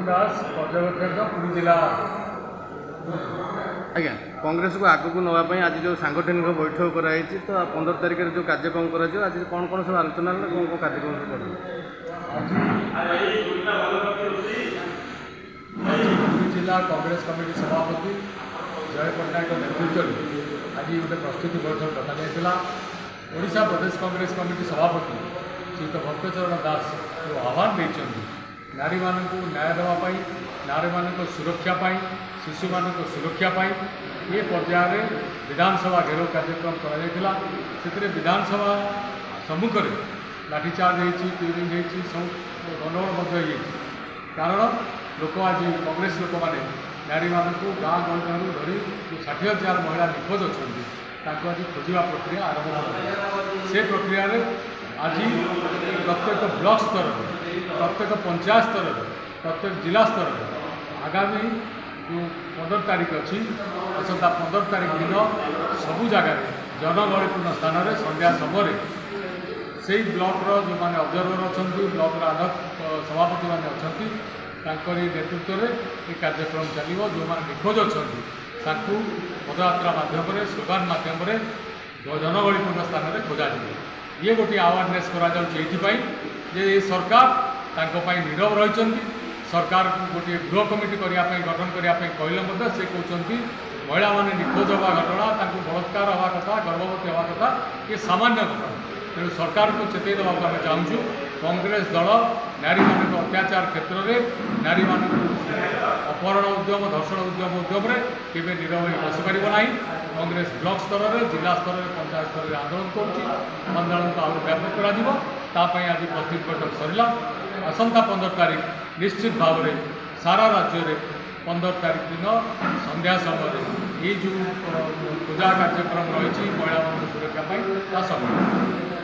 दास पर्यवेक्षक पुरी जिला। आज्ञा कांग्रेस को आग को नापी आज जो सांगठनिक बैठक कराई तो 15 तारिख जो कार्यक्रम कर आज कौन कौन सब आलोचना कौन कौन कार्यक्रम सब कर पुरी जिला कांग्रेस कमिटी सभापति जय पट्टनायक नेतृत्व में आज गोटे प्रस्तुति बैठक रखा ओडिशा प्रदेश कांग्रेस कमिटी सभापति श्रीयुत भक्तचरण दास जो आह्वान देते नारी मानक न्याय देवाई नारी मानक सुरक्षा शिशु मानक सुरक्षा ये पर्यायर विधानसभा घेराव कार्यक्रम करा विधानसभा सम्मुख में लाठीचार्ज होती क्यूरिंग होती सब गंडगोल कारण लोक आज कांग्रेस लोक मैंने नारी मानक गाँ गंडू धरी जो 60,000 महिला निखोज अच्छा आज खोजा प्रक्रिया आरंभ से प्रक्रिया आज प्रत्येक ब्लॉक स्तर प्रत्येक पंचायत स्तर प्रत्येक जिला स्तर आगामी जो 15 तारिख अच्छी आसंता 15 तारिख दिन सबू जगार जनगहलीपूर्ण स्थान में संध्या समय से ब्लॉक्र जो मैंने ऑब्जर्वर अच्छा ब्लॉक्र अध्यक्ष सभापति मैंने अच्छा नेतृत्व में ये कार्यक्रम चलो जो मैंने निखोज अच्छा पदयात्रा मध्यम स्लोगान मध्यम जनगहलीपूर्ण स्थान में खोजा ये गोटे अवेयरनेस कर सरकार नीरव रही सरकार गोटे गृह कमिटी करने गठन करने कहले से कहते महिला माने निखोज हवा घटना बलात्कार हवा कथा गर्भवती हवा कथा ये सामान्य घटना तेणु सरकार को चेतई देवा आम चाहूँ कांग्रेस दल नारी मान अत्याचार क्षेत्र में नारी मान अपहरण उद्यम धर्षण उद्यम केवे नीरव बसीपर ना कांग्रेस ब्लॉक स्तर में जिला स्तर में पंचायत स्तर में आंदोलन करोलन को आगे व्यापक कर आज प्रस्तुत बैठक सरला आसंता 15 तारिख निश्चित भाव में सारा राज्य में 15 तारिख दिन संध्या समय ये जो पूजा कार्यक्रम रही महिला सुरक्षा समय